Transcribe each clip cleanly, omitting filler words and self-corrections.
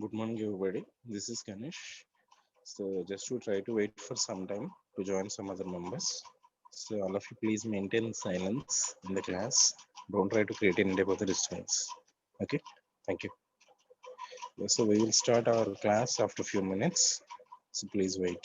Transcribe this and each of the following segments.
Good morning, everybody. This is Ganesh. So, just to try to wait for some time to join some other members. So, all of you, please maintain silence in the class. Don't try to create any type of the disturbance. Okay. Thank you. So, we will start our class after a few minutes. So, please wait.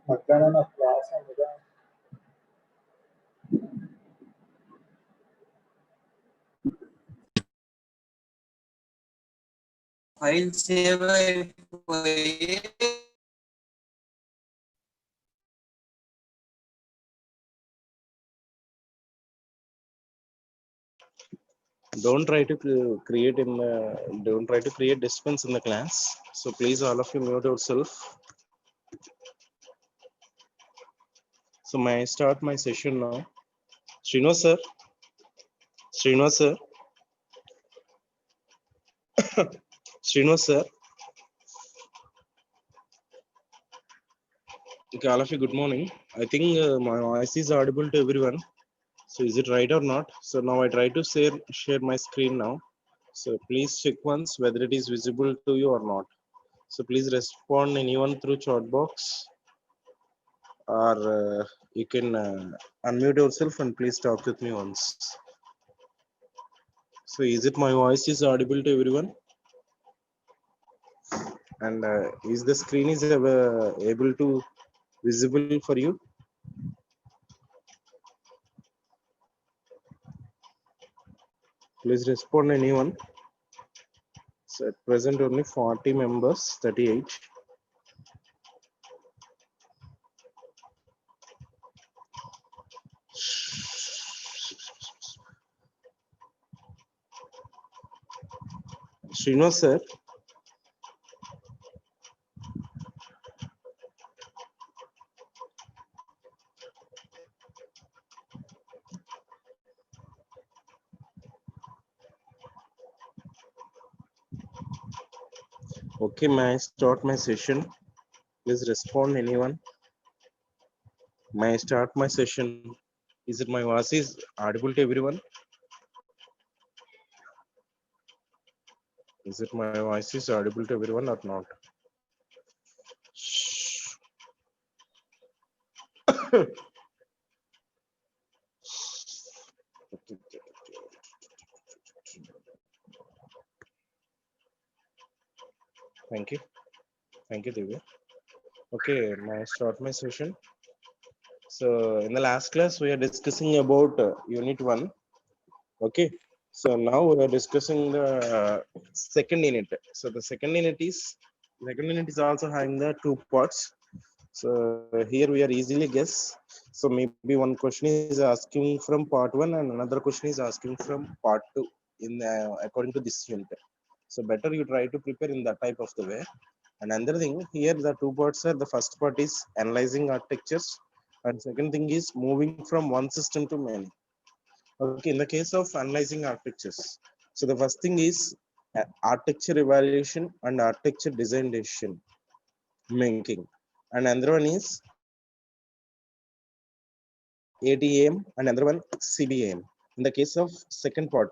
మధ్యాహ్నం class ఉండగా file save అయిపోయి Don't try to create in the, don't try to create disturbance in the class. So please all of you mute yourself. So may I start my session now? Srinivas sir. Srinivas sir. Srinivas sir. Okay, all of you, good morning. I think my voice is audible to everyone. So is it right or not? So now I try to share my screen now. So please check once whether it is visible to you or not. So please respond anyone through chat box, or you can unmute yourself and please talk with me once. So is it my voice is audible to everyone? And is the screen is able to visible for you? Please respond anyone. So at present only 40 members, 38. Srinivas sir. Okay, may I start my session? Please respond anyone. May I start my session? Is it my voice is audible to everyone? Is it my voice is audible to everyone or not? Thank you. Thank you, Divya. Okay, may I start my session? So in the last class, we are discussing about unit 1. Okay. So now we are discussing the second unit. So the second unit is also having the 2 parts. So here we are easily guess. So maybe one question is asking from part 1 and another question is asking from part 2 in according to this unit. So better you try to prepare in that type of the way. And another thing here, the 2 parts are, the first part is analyzing architectures, and second thing is moving from one system to many. Okay, in the case of analyzing architectures, so the first thing is architecture evaluation and architecture design decision making, and another one is ADAM and another one CBAM. In the case of second part,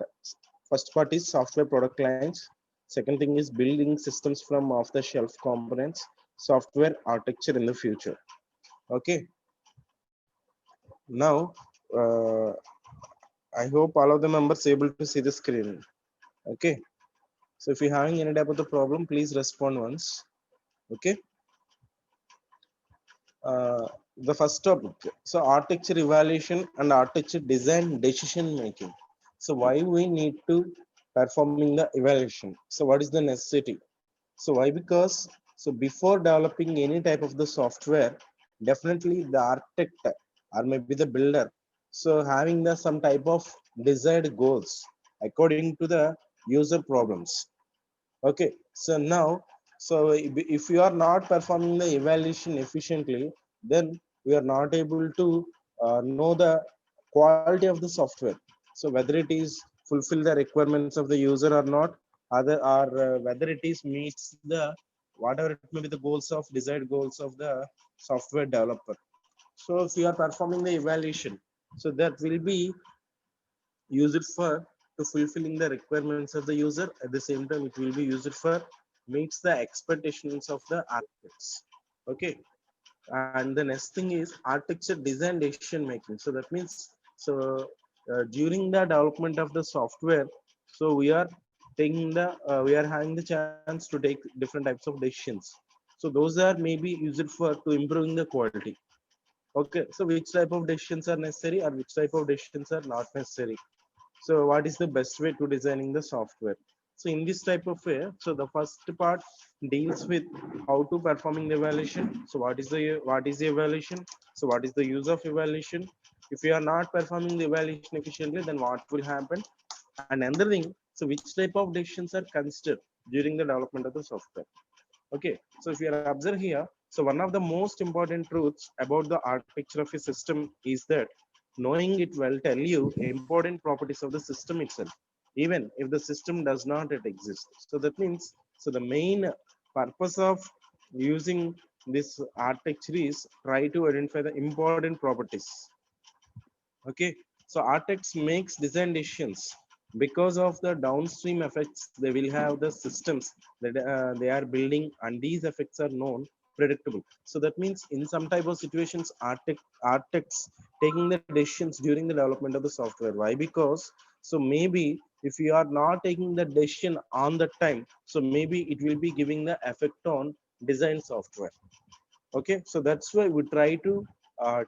first part is software product lines, second thing is building systems from off the shelf components, software architecture in the future. Okay, now I hope all of the members able to see the screen. Okay, so if you're having any type of the problem, please respond once. Okay, the first topic, so architecture evaluation and architecture design decision making. So why we need to performing the evaluation? So what is the necessity? So why? Because so before developing any type of the software, definitely the architect or maybe the builder, so having the some type of desired goals according to the user problems. Okay, so now, so if you are not performing the evaluation efficiently, then we are not able to know the quality of the software. So whether it is fulfill the requirements of the user or not, other or whether it is meets the whatever it may be the goals of desired goals of the software developer. So if you are performing the evaluation, so that will be used for to fulfilling the requirements of the user. At the same time, it will be used for meets the expectations of the architects. Okay. And the next thing is architecture design decision making. So that means, so during the development of the software, so we are taking the we are having the chance to take different types of decisions. So those are maybe used for to improving the quality. Okay, so which type of decisions are necessary or which type of decisions are not necessary. So what is the best way to designing the software? So in this type of way, so the first part deals with how to performing the evaluation. So what is the evaluation? So what is the use of evaluation? If you are not performing the evaluation efficiently, then what will happen? And another thing, so which type of decisions are considered during the development of the software? Okay, so if you are observe here, so one of the most important truths about the architecture of a system is that knowing it will tell you important properties of the system itself, even if the system does not yet exist. So that means, so the main purpose of using this architecture is try to identify the important properties. Okay, so architects makes design decisions because of the downstream effects they will have the systems that they are building, and these effects are known predictable. So that means in some type of situations architects taking the decisions during the development of the software. Why? Because so maybe if you are not taking the decision on the time, so maybe it will be giving the effect on design software. Okay, so that's why we try to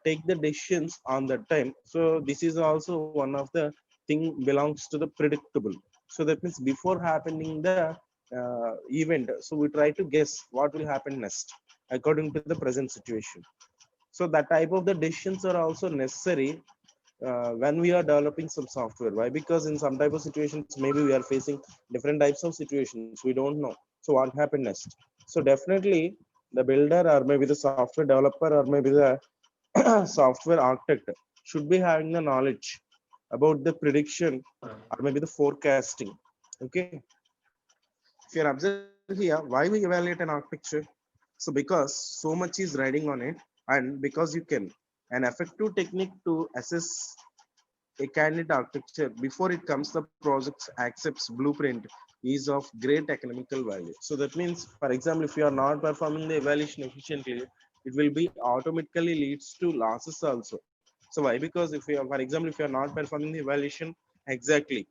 take the decisions on that time. So this is also one of the thing belongs to the predictable. So that means before happening the event, so we try to guess what will happen next according to the present situation. So that type of the decisions are also necessary when we are developing some software. Why? Because in some type of situations maybe we are facing different types of situations, we don't know, so what happened next. So definitely the builder or maybe the software developer or maybe the software architect should be having the knowledge about the prediction or maybe the forecasting. Okay, if you're observing here, why we evaluate an architecture? So because so much is riding on it, and because you can an effective technique to assess a candidate architecture before it comes the project accepts blueprint is of great economical value. So that means, for example, if you are not performing the evaluation efficiently, it will be automatically leads to losses also. So why? Because if you are, for example, if you are not performing the evaluation exactly,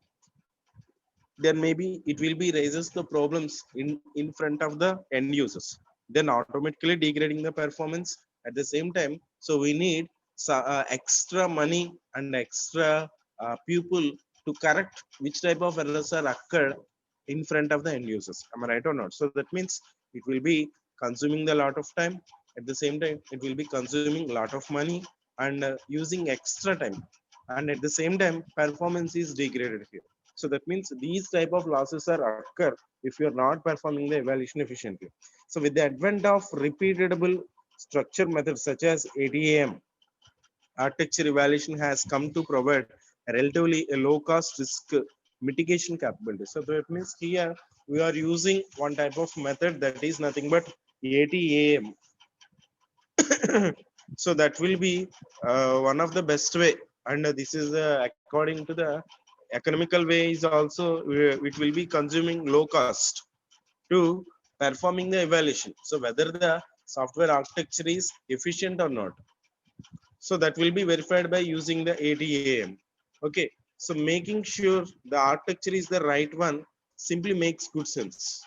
then maybe it will be raises the problems in front of the end users, then automatically degrading the performance. At the same time, so we need extra money and extra people to correct which type of errors are occurred in front of the end users. Am I right or not? So that means it will be consuming a lot of time. At the same time, it will be consuming a lot of money and using extra time, and at the same time performance is degraded here. So that means these type of losses are occur if you are not performing the evaluation efficiently. So with the advent of repeatable structure methods such as ATAM, architecture evaluation has come to provide a relatively a low cost risk mitigation capability. So that means here we are using one type of method that is nothing but ATAM. So that will be one of the best way, and this is according to the economical way is also it will be consuming low cost to performing the evaluation. So whether the software architecture is efficient or not, so that will be verified by using the ATAM. Okay, so making sure the architecture is the right one simply makes good sense.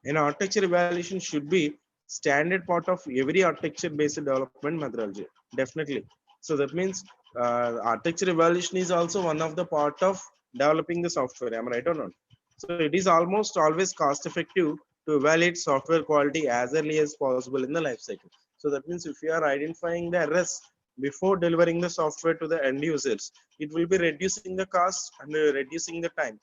An architecture evaluation should be standard part of every architecture based development methodology. Definitely. So that means architecture evaluation is also one of the part of developing the software. Am I right or not? So it is almost always cost effective to evaluate software quality as early as possible in the life cycle. So that means if you are identifying the errors before delivering the software to the end users, it will be reducing the cost and reducing the time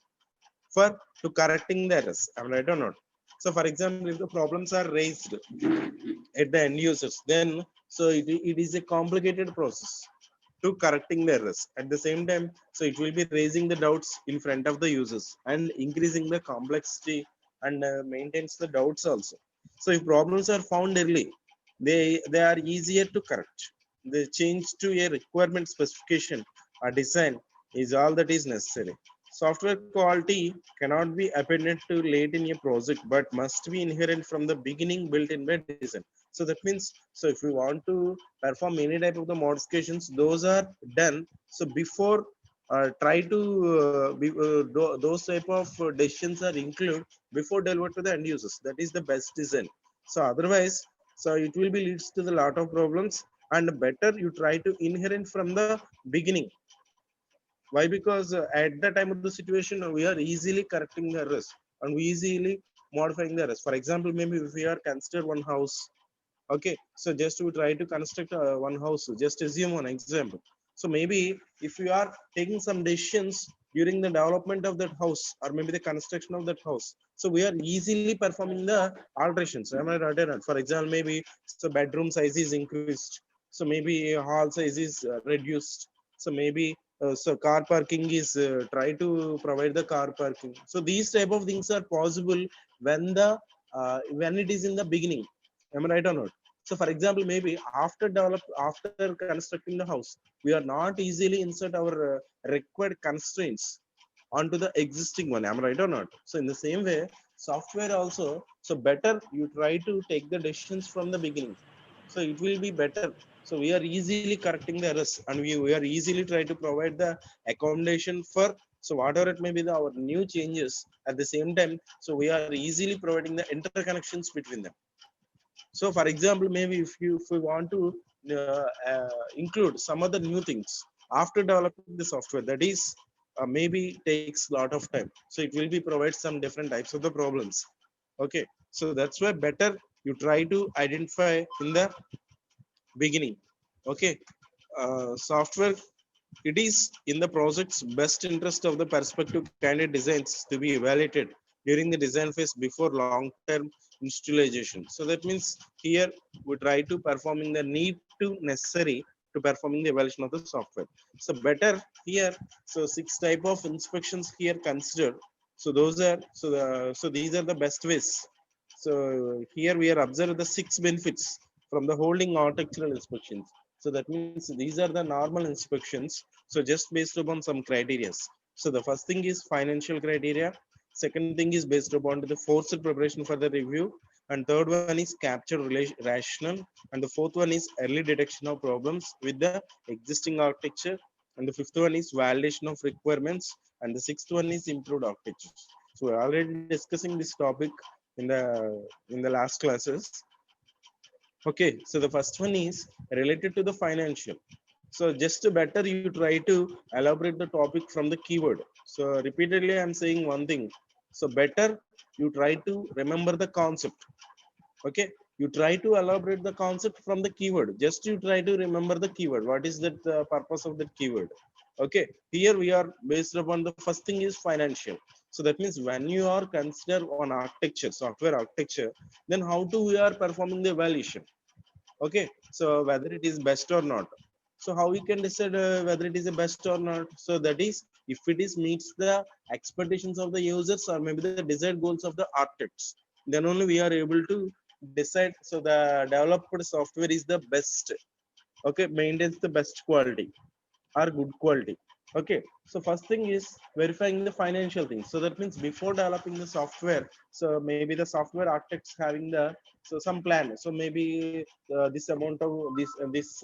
for to correcting the errors. Am I right or not? So for example, if the problems are raised at the end users, then so it is a complicated process to correcting the errors. At the same time, so it will be raising the doubts in front of the users and increasing the complexity and maintains the doubts also. So if problems are found early, they are easier to correct. The change to a requirement specification or design is all that is necessary. software quality cannot be appended to late in a project, but must be inherent from the beginning, built in by design. So that means, so if we want to perform any type of the modifications, those are done. So before try to those type of decisions are included before delivered to the end users. That is the best design. So otherwise, so it will be leads to the lot of problems, and better you try to inherent from the beginning. Why? Because at the time of the situation, we are easily correcting the errors and we easily modifying the errors. For example, maybe if we are consider one house, okay, so just to try to construct one house, just assume one example. So maybe if you are taking some decisions during the development of that house or maybe the construction of that house, so we are easily performing the alterations. Am I right or not? For example, maybe so bedroom size is increased, so maybe hall size is reduced, so maybe so car parking is try to provide the car parking. So these type of things are possible when it is in the beginning. Am I right or not? So for example, maybe after constructing the house, we are not easily insert our required constraints onto the existing one. Am I right or not? So in the same way, software also, so better you try to take the decisions from the beginning. So it will be better. So we are easily correcting the errors and we are easily try to provide the accommodation for, so whatever it may be the, our new changes at the same time. So we are easily providing the interconnections between them. So for example, maybe if we want to include some other new things after developing the software, that is maybe takes a lot of time. So it will be provide some different types of the problems. Okay, so that's why better you try to identify in the beginning. Okay, software, it is in the project's best interest of the perspective candidate designs to be evaluated during the design phase before long-term installation. So that means here we try to performing the need to necessary to performing the evaluation of the software. So better here, so 6 type of inspections here considered. So those are, so these are the best ways. So here we are observed the 6 benefits from the holding architectural inspections. So that means these are the normal inspections. So just based upon some criteria. So the first thing is financial criteria. Second thing is based upon the forced preparation for the review. And third one is capture rational. And the fourth one is early detection of problems with the existing architecture. And the fifth one is validation of requirements. And the sixth one is improved architecture. So we're already discussing this topic in the last classes. Okay, so the first one is related to the financial. So just to better you try to elaborate the topic from the keyword. So repeatedly I'm saying one thing. So better you try to remember the concept. Okay, you try to elaborate the concept from the keyword. Just you try to remember the keyword. What is that purpose of that keyword? Okay, here we are based upon the first thing is financial. So that means when you are consider on architecture, software architecture, then how to we are performing the evaluation. Okay, so whether it is best or not. So how we can decide whether it is a best or not? So that is if it is meets the expectations of the users or maybe the desired goals of the architects, then only we are able to decide. So the developed software is the best. Okay, maintains the best quality or good quality. Okay, so first thing is verifying the financial things. So that means before developing the software, so maybe the software architects having the, so some plan. So maybe this amount of this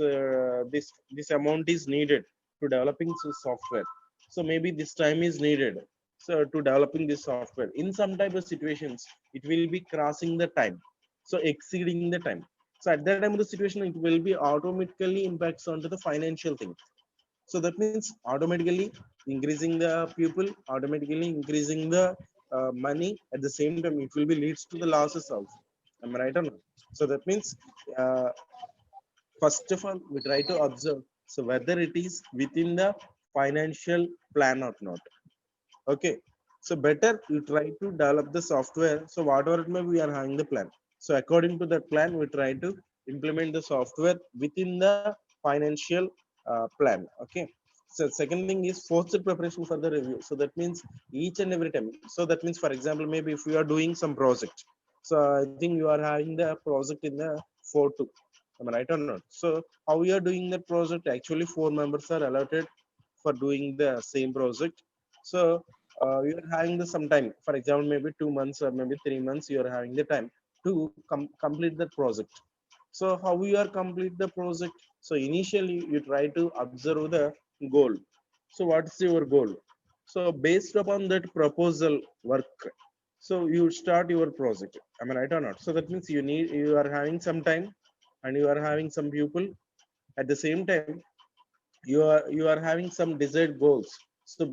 amount is needed to developing software. So maybe this time is needed so to developing this software. In some type of situations it will be crossing the time, so exceeding the time. So at that time of the situation it will be automatically impacts onto the financial thing. So that means automatically increasing the people, automatically increasing the money. At the same time it will be leads to the losses also. Am I right or not? So that means uh, first of all we try to observe so whether it is within the financial plan or not. Okay, so better you try to develop the software. So whatever it may be, we are having the plan. So according to that plan, we try to implement the software within the financial plan. Okay. So second thing is forced preparation for the review. So that means each and every time. So that means, for example, maybe if we are doing some project. So I think you are having the project in the 4-2. Am I right or not? So how we are doing that project? Actually, 4 members are allotted for doing the same project. So you are having the some time, for example maybe 2 months or maybe 3 months, you are having the time to complete that project. So how you are complete the project? So initially you try to observe the goal. So what's your goal? So based upon that proposal work, so you start your project. Am I right or not? So that means you are having some time and you are having some people. At the same time, you are having some desired goals. So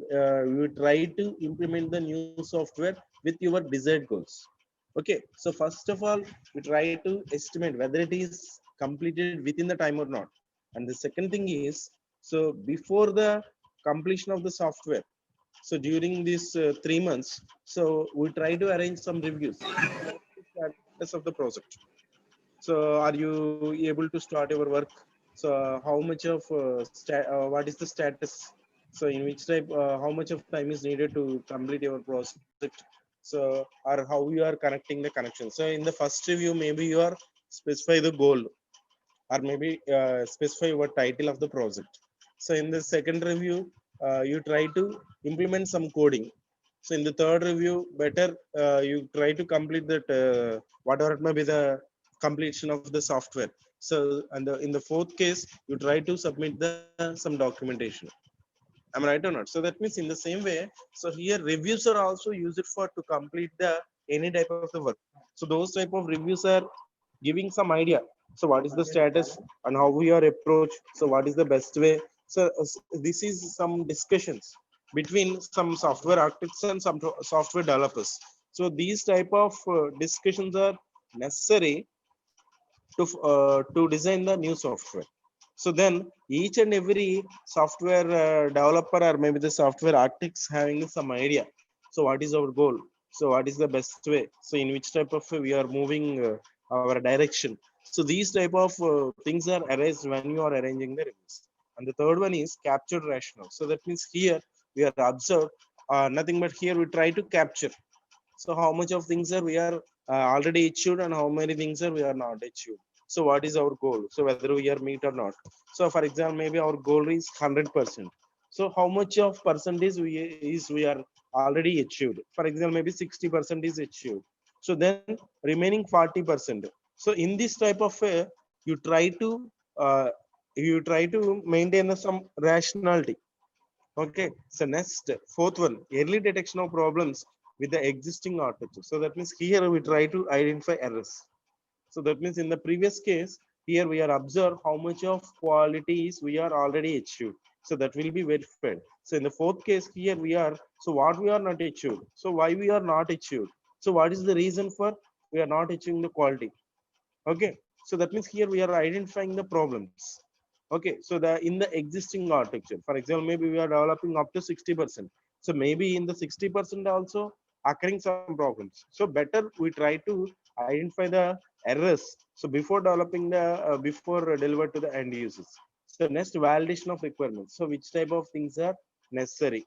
you try to implement the new software with your desired goals. Okay, so first of all, we try to estimate whether it is completed within the time or not. And the second thing is, so before the completion of the software, so during these 3 months, so we try to arrange some reviews. What's the status of the project? So are you able to start your work? So how much of what is the status? So in which type, how much of time is needed to complete your project? So or how you are connecting the connection? So in the first review, maybe you are specify the goal, or maybe specify what title of the project. So in the second review, you try to implement some coding. So in the third review, better you try to complete that whatever it may be the completion of the software. So and in the fourth case, you try to submit the some documentation. Am I right or not? So that means in the same way, so here reviews are also used for to complete the any type of the work. So those type of reviews are giving some idea. So what is the status and how we are approach? So what is the best way? So this is some discussions between some software architects and some software developers. So these type of discussions are necessary to design the new software. So then each and every software developer or maybe the software architects having some idea. So what is our goal? So what is the best way? So in which type of way we are moving our direction? So these type of things are arranged when you are arranging the reviews. And the third one is captured rationale. So that means here we are observed nothing but here we try to capture. So how much of things are we are already achieved and how many things are we are not achieved. So what is our goal? So whether we are meet or not. So for example, maybe our goal is 100%. So how much of percentage we are already achieved? For example, maybe 60% is achieved. So then remaining 40%. So in this type of way, you try to uh, maintain some rationality. Okay, so next, fourth one, early detection of problems with the existing architecture. So that means here we try to identify errors. So that means in the previous case, here we are observe how much of qualities we are already achieved. So that will be verified. So in the fourth case, here we are, so what we are not achieved. So why we are not achieved. So what is the reason for we are not achieving the quality? Okay, so that means here we are identifying the problems. Okay, so the in the existing architecture, for example, maybe we are developing up to 60%. So maybe in the 60% also occurring some problems. So better we try to identify the errors. So before developing the before delivered to the end users. So next, validation of requirements. So which type of things are necessary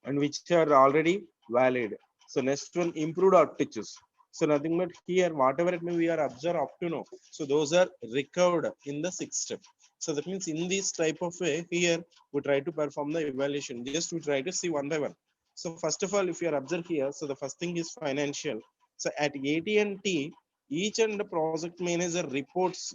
and which are already valid. So next one, improved architectures. So nothing but here, whatever it may we are observed up to now. So those are recovered in the sixth step. So that means in this type of way, here we try to perform the evaluation. Just we try to see one by one. So first of all, if you are observed here, so the first thing is financial. So at AT&T, each and the project manager reports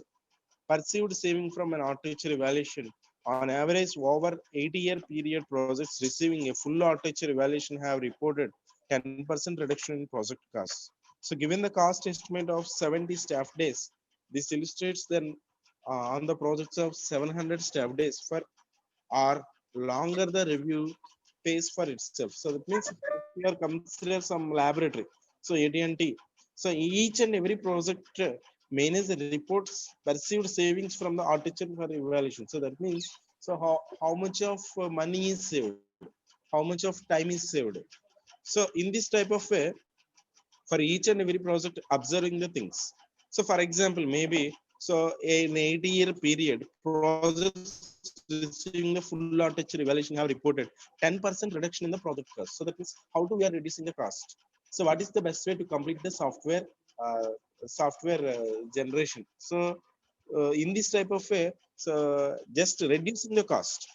perceived saving from an architecture evaluation. On average, over 80-year period projects receiving a full architecture evaluation have reported 10% reduction in project costs. So given the cost estimate of 70 staff days, this illustrates then on the projects of 700 staff days for or longer the review pays for itself. So that means here consider some laboratory. So AT&T. So each and every project manager reports perceived savings from the architecture for evaluation. So that means so how much of money is saved, how much of time is saved. So in this type of way, for each and every project observing the things. So for example, maybe so in 80-year period projects receiving the full architecture evaluation have reported 10% reduction in the project cost. So that means how do we are reducing the cost? So what is the best way to complete the uh, software generation? So in this type of way, so just reducing the cost.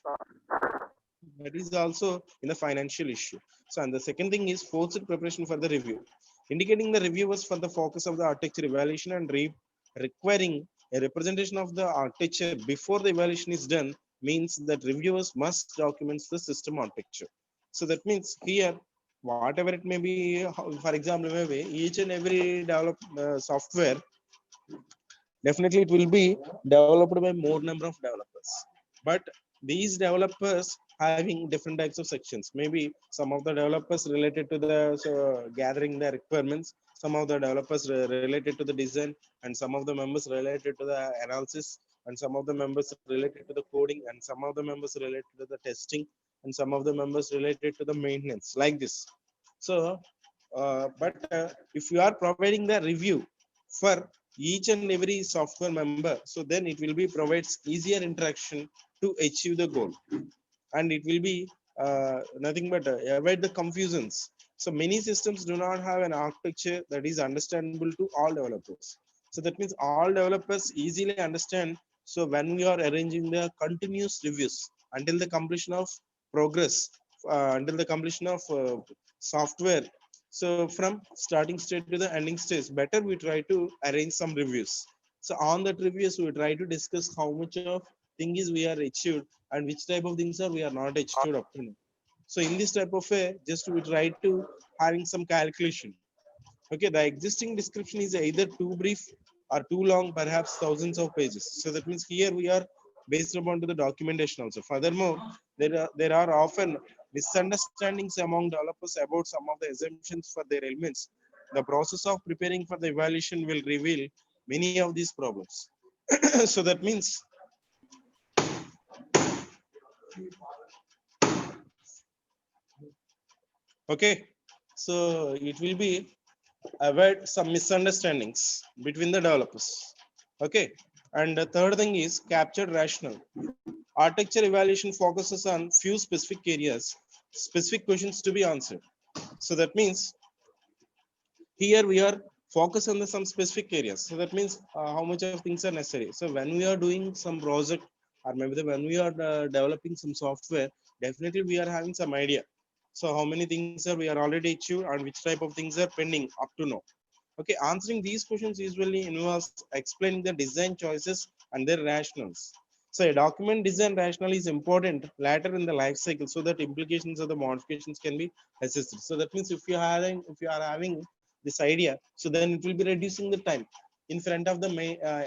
that is also in the financial issue. So, and the second thing is forced preparation for the review, indicating the reviewers for the focus of the architecture evaluation and requiring a representation of the architecture before the evaluation is done means that reviewers must document the system architecture. So that means here, whatever it may be, for example, maybe each and every develop software, definitely it will be developed by more number of developers, but these developers having different types of sections. Maybe some of the developers related to the gathering the requirements, some of the developers related to the design, and some of the members related to the analysis, and some of the members related to the coding, and some of the members related to the testing, and some of the members related to the maintenance, like this. So but if you are providing the review for each and every software member, so then it will be provides easier interaction to achieve the goal, and it will be nothing but avoid the confusions. So many systems do not have an architecture that is understandable to all developers. So that means all developers easily understand. So when we are arranging the continuous reviews until the completion of progress, until the completion of software, so from starting stage to the ending stage, better we try to arrange some reviews. So on that reviews we try to discuss how much of thing is we are achieved and which type of things are we are not achieved up to now. So in this type of way, just we try to having some calculation. Okay, the existing description is either too brief or too long, perhaps thousands of pages. So that means here we are based upon to the documentation also. Furthermore, there are often misunderstandings among developers about some of the assumptions for their elements. The process of preparing for the evaluation will reveal many of these problems. So that means, okay, so it will be avoid some misunderstandings between the developers. Okay, and the third thing is captured rational. Architecture evaluation focuses on few specific areas, specific questions to be answered. So that means here we are focused on the some specific areas. So that means how much of things are necessary. So when we are doing some project, or maybe when we are developing some software, definitely we are having some idea. So how many things are we are already achieved and which type of things are pending up to now. Okay, answering these questions usually involves explaining the design choices and their rationals. So a document design rationale is important later in the life cycle, so that implications of the modifications can be assessed. So that means if you are having this idea, so then it will be reducing the time in front of the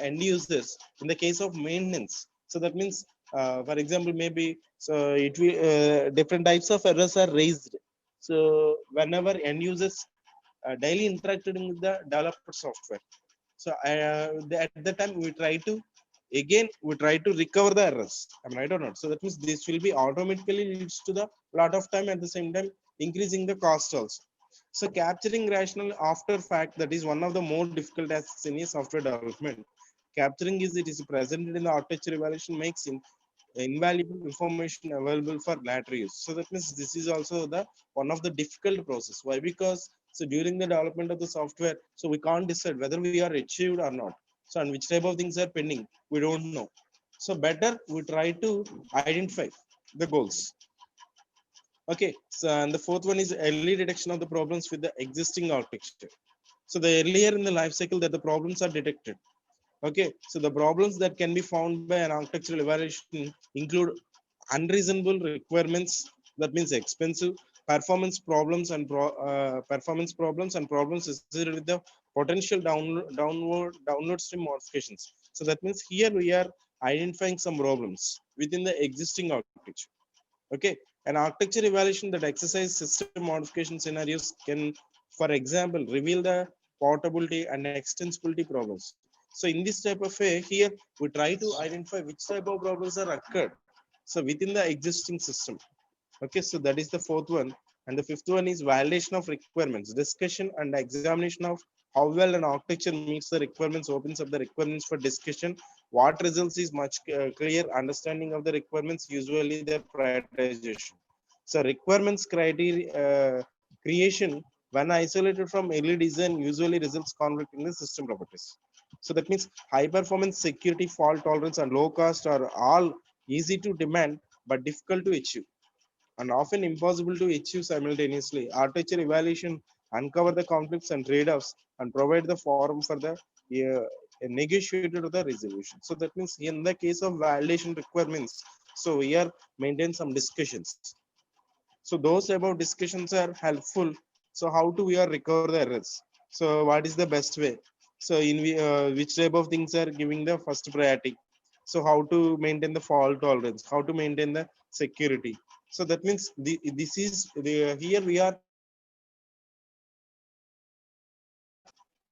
end users in the case of maintenance. So that means for example, maybe so it will different types of errors are raised. So whenever end users daily interacting with the developer software, so at the time we try to again we try to recover the errors. Am I right or not? So that means this will be automatically leads to the lot of time, at the same time increasing the cost also. So capturing rational after fact, that is one of the more difficult tasks in a software development. Capturing is it is presented in the architecture evaluation makes invaluable information available for later use. So that means this is also the one of the difficult process. Why? Because so during the development of the software, so we can't decide whether we are achieved or not. So and which type of things are pending, we don't know. So better we try to identify the goals. Okay, so and the fourth one is early detection of the problems with the existing architecture. So the earlier in the life cycle that the problems are detected. Okay, so the problems that can be found by an architectural evaluation include unreasonable requirements, that means expensive performance problems and problems associated with the potential downward stream modifications. So that means here we are identifying some problems within the existing architecture. Okay, an architecture evaluation that exercise system modification scenarios can, for example, reveal the portability and extensibility problems. So in this type of way, here we try to identify which type of problems are occurred, so within the existing system. Okay, so that is the fourth one. And the fifth one is validation of requirements, discussion and examination of how well an architecture meets the requirements, opens up the requirements for discussion. What results is much clear understanding of the requirements, usually their prioritization. So requirements criteria creation, when isolated from early design, usually results conflict in the system properties. So that means high performance, security, fault tolerance, and low cost are all easy to demand but difficult to achieve. and often impossible to achieve simultaneously. Architecture evaluation uncover the conflicts and trade-offs and provide the forum for the negotiated the resolution. So that means in the case of validation requirements, so we are maintain some discussions. So those type of discussions are helpful. So how to we are recover the errors? So what is the best way? So which type of things are giving the first priority? So how to maintain the fault tolerance? How to maintain the security? So that means this is here we are.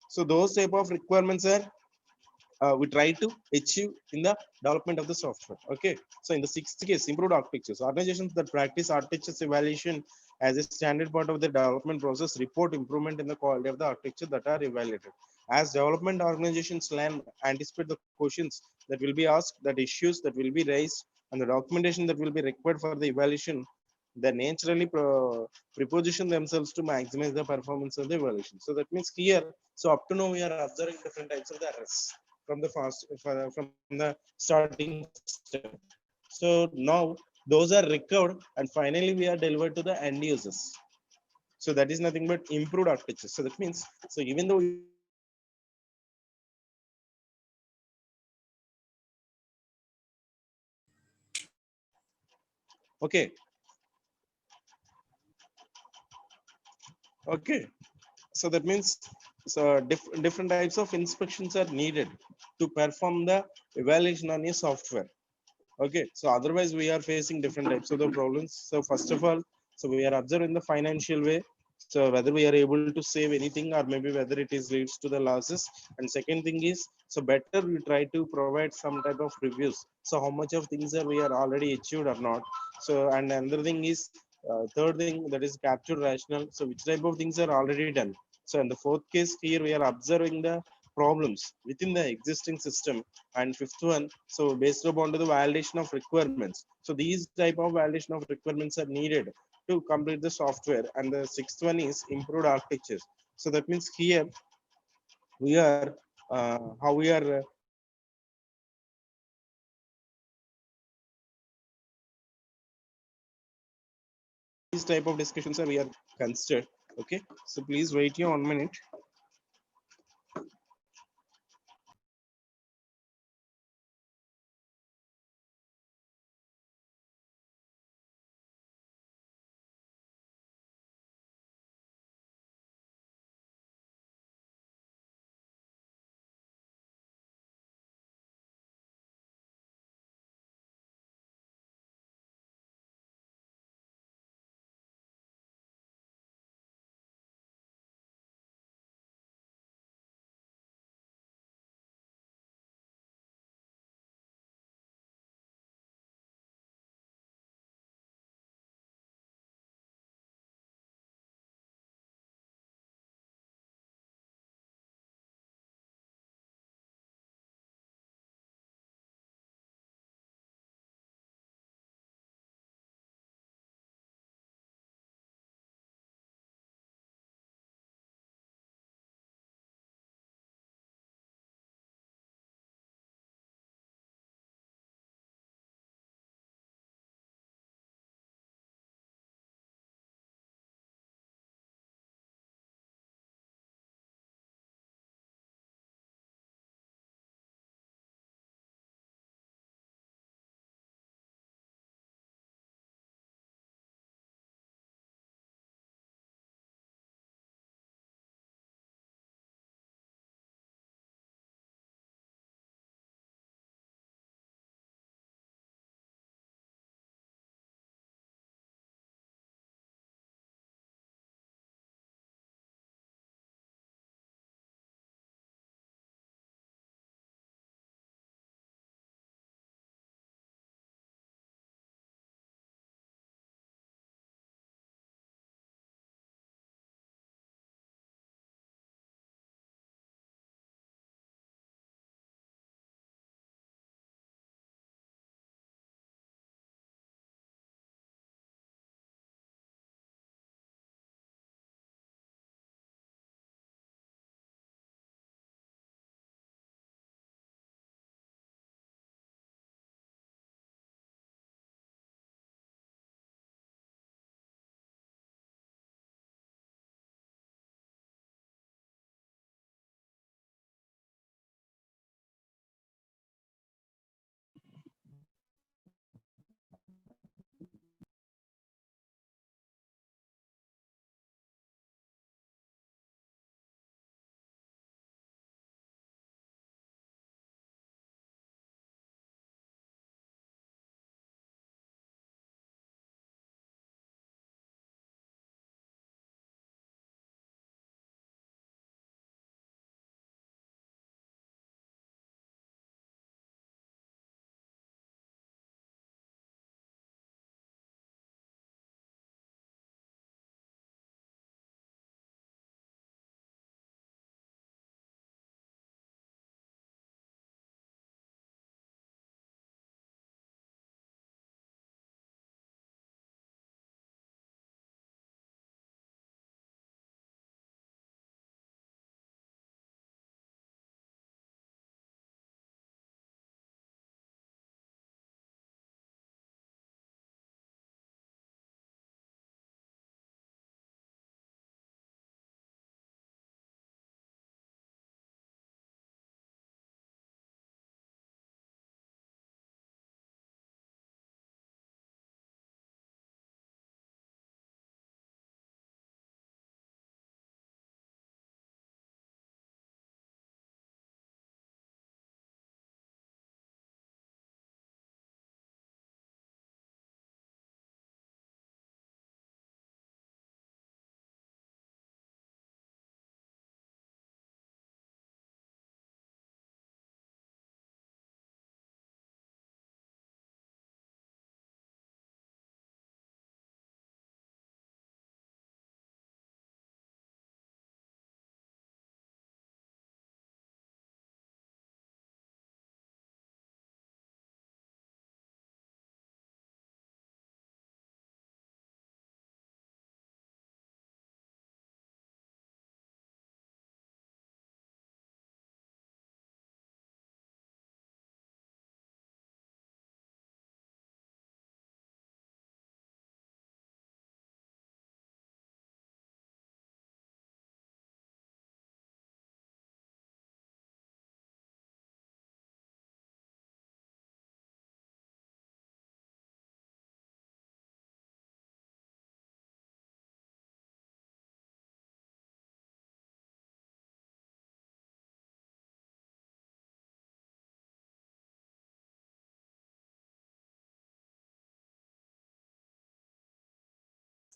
So those type of requirements are we try to achieve in the development of the software. Okay. So in the sixth case, improved architectures. Organizations that practice architectures evaluation as a standard part of the development process report improvement in the quality of the architecture that are evaluated. As development organizations learn, anticipate the questions that will be asked, that issues that will be raised, and the documentation that will be required for the evaluation, they naturally preposition themselves to maximize the performance of the evaluation. So that means here, so up to now we are observing different types of the errors from the from the starting step. So now those are recovered and finally we are delivered to the end users. So that is nothing but improved architecture. So that means, so even though we are observing the different types of errors, so here we are okay. Okay. So that means, so different types of inspections are needed to perform the evaluation on your software. Okay, so otherwise we are facing different types of the problems. So first of all, so we are observing the financial way. So whether we are able to save anything or maybe whether it is leads to the losses. And second thing is, so better we try to provide some type of reviews. So how much of things are we are already achieved or not. So and another thing is, third thing that is capture rational. So which type of things are already done. So in the fourth case here we are observing the problems within the existing system. And fifth one, so based upon the validation of requirements. So these type of validation of requirements are needed to complete the software. And the sixth one is improved architectures. So that means here we are how we are these type of discussions are we are considered. Okay, so please wait here 1 minute.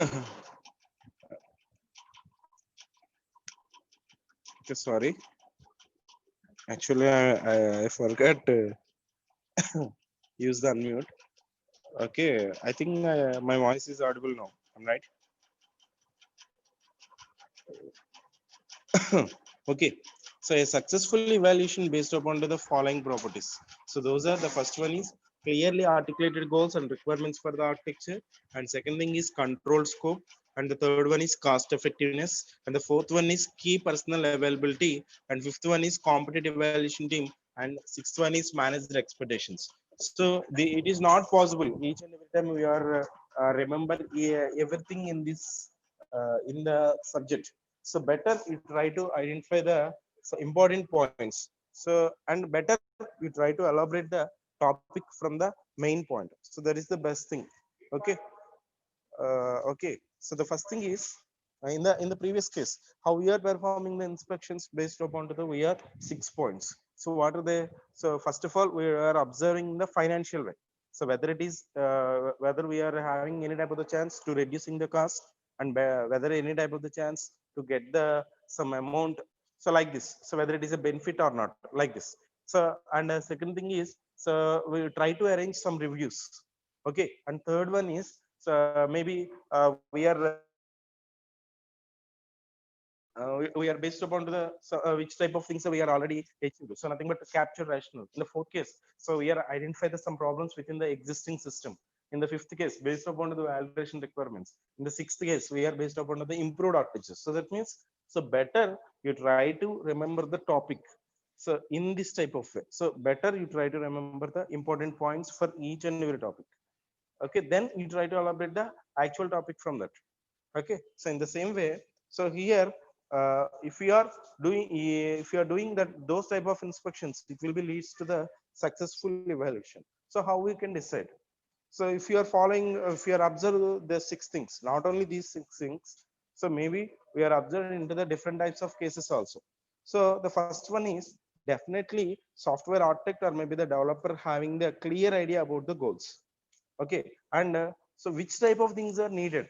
Okay, sorry. Actually, I forgot to use the unmute. Okay, I think my voice is audible now. I'm right. Okay, so a successful evaluation based upon the following properties. So those are the first one is clearly articulated goals and requirements for the architecture, and second thing is control scope, and the third one is cost effectiveness, and the fourth one is key personal availability, and fifth one is competitive evaluation team, and sixth one is managed expectations. So it is not possible each and every time we are remember everything in this in the subject. So better you try to identify the important points. So and better you try to elaborate the topic from the main point. So that is the best thing. Okay. Okay. So the first thing is in the previous case, how we are performing the inspections based upon to the we are 6 points. So what are they? So first of all, we are observing the financial way. So whether it is whether we are having any type of the chance to reducing the cost, and whether any type of the chance to get the some amount. So like this. So whether it is a benefit or not, like this. So and the second thing is, so we try to arrange some reviews. Okay. And third one is, so maybe we are we are based upon the which type of things we are already achieved. So nothing but to capture rational. In the fourth case, so we are identify the some problems within the existing system. In the fifth case, based upon the validation requirements. In the sixth case, we are based upon the improved architecture. So that means, so better you try to remember the topic. So in this type of way, so better you try to remember the important points for each and every topic. Okay, then you try to elaborate the actual topic from that. Okay, so in the same way, so here if you are doing, if you are doing that those type of inspections, it will be leads to the successful evaluation. So how we can decide? So if you are following, if you are observe the 6 things, not only these 6 things, so maybe we are observing into the different types of cases also. So the first one is definitely software architect or maybe the developer having the clear idea about the goals. Okay. And so which type of things are needed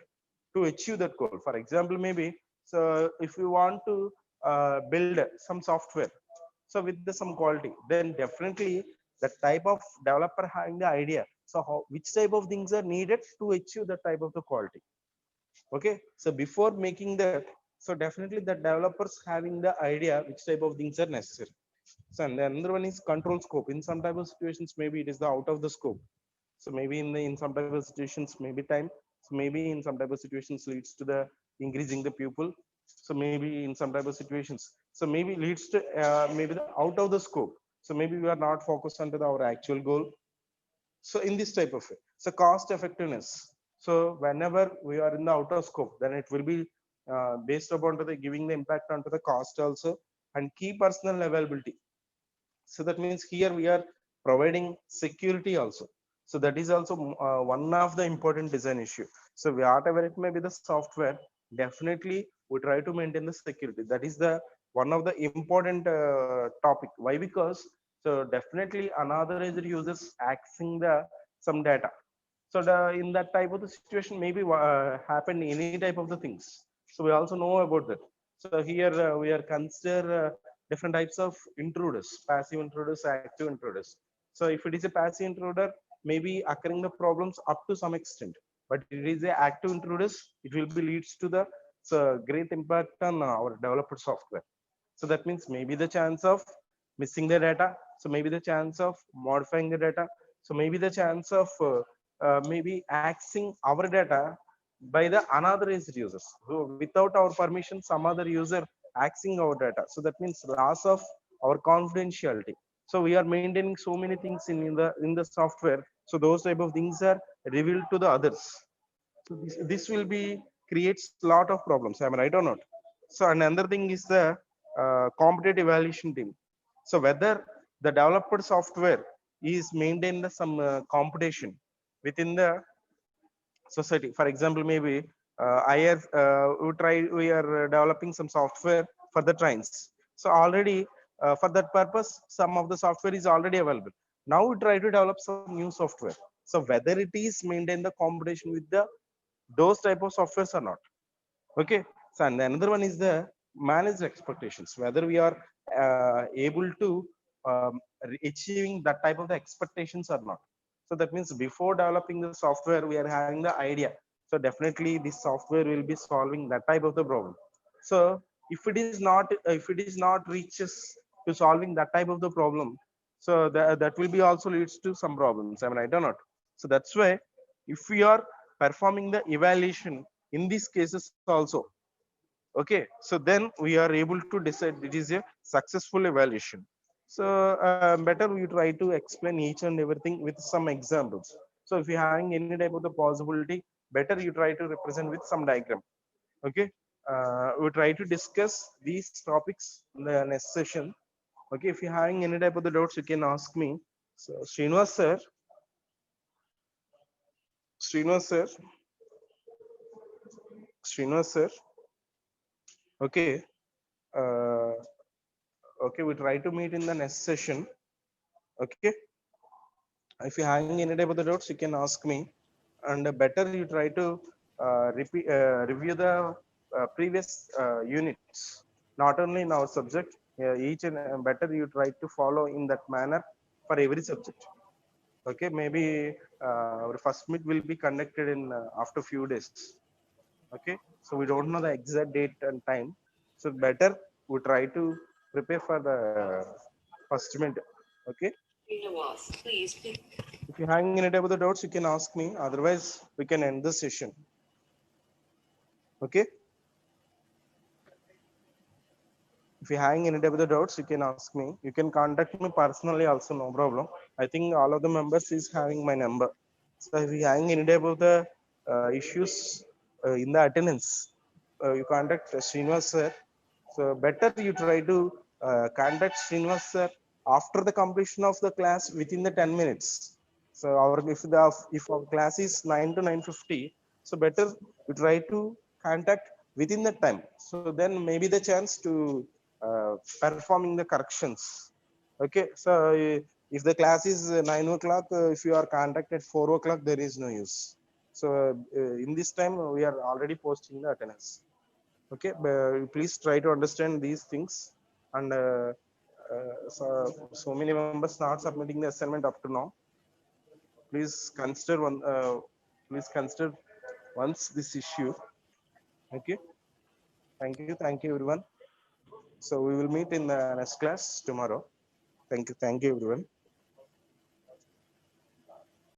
to achieve that goal? For example, maybe, so if you want to build some software, so with the some quality, then definitely the type of developer having the idea, so how, which type of things are needed to achieve the type of the quality. Okay, so before making that, so definitely the developers having the idea which type of things are necessary. So and the another one is control scope. In some type of situations, maybe it is the out of the scope. So maybe in some type of situations, maybe time. So maybe in some type of situations leads to the increasing the pupil. So maybe in some type of situations, so maybe leads to maybe the out of the scope. So maybe we are not focused on to our actual goal. So in this type of way, so cost effectiveness. So whenever we are in the outer scope, then it will be based upon to the giving the impact onto the cost also, and key personal availability. So that means here we are providing security also. So that is also one of the important design issue. So whatever it may be the software, definitely we try to maintain the security. That is the one of the important topic. Why? Because so definitely unauthorized users accessing the some data. So in that type of the situation, maybe happen any type of the things. So we also know about that. So here we are consider different types of intruders: passive intruders, active intruders. So if it is a passive intruder, maybe occurring the problems up to some extent, but it is a active intruders, it will be leads to the great impact on our developer software. So that means maybe the chance of missing the data, so maybe the chance of modifying the data, so maybe the chance of maybe accessing our data by the unauthorized users. So without our permission, some other user accessing our data. So that means loss of our confidentiality. So we are maintaining so many things in the software. So those type of things are revealed to the others. So this will be creates lot of problems. Am I right or not? So another thing is the competitive evaluation team. So whether the developer software is maintained some competition within the society. For example, maybe we are developing some software for the trains. So already for that purpose, some of the software is already available. Now we try to develop some new software. So whether it is maintain the competition with the Those type of softwares are not. Okay. So and another one is the managed expectations, whether we are able to achieving that type of the expectations or not. So that means before developing the software, we are having the idea. So definitely this software will be solving that type of the problem. So if it is not reaches to solving that type of the problem, so that will be also leads to some problems. I mean, I do not. So that's why if we are performing the evaluation in these cases also, okay, so then we are able to decide it is a successful evaluation. So better we try to explain each and everything with some examples. So if you're having any type of the possibility, better you try to represent with some diagram. Okay. We try to discuss these topics in the next session. Okay, if you're having any type of the doubts, you can ask me. So Srinivas sir, Srinivas sir, okay. uh, okay, we try to meet in the next session. Okay, if you're having any type of the doubts, you can ask me. And better you try to review the previous units, not only in our subject. Each and better you try to follow in that manner for every subject. Okay, maybe our first meet will be conducted in after few days. Okay, so we don't know the exact date and time, so better we try to prepare for the first meet. Okay, Please pick. if you're having any type of the doubts, you can ask me. Otherwise, we can end the session. Okay. If you're having any type of the doubts, you can ask me. You can contact me personally also, no problem. I think all of the members is having my number. So if you're having any type of the issues in the attendance, you contact Srinivas sir. So better you try to contact Srinivas sir after the completion of the class within the 10 minutes. So our if our class is 9 to 9:50, so better you try to contact within that time. So then maybe the chance to performing the corrections. Okay, so if the class is 9 o'clock, if you are contacted 4 o'clock, there is no use. So in this time we are already posting the attendance. Okay, but please try to understand these things. And so many members not submitting the assignment up to now. Please consider please consider once this issue. Okay, thank you everyone. So we will meet in the next class tomorrow. Thank you everyone.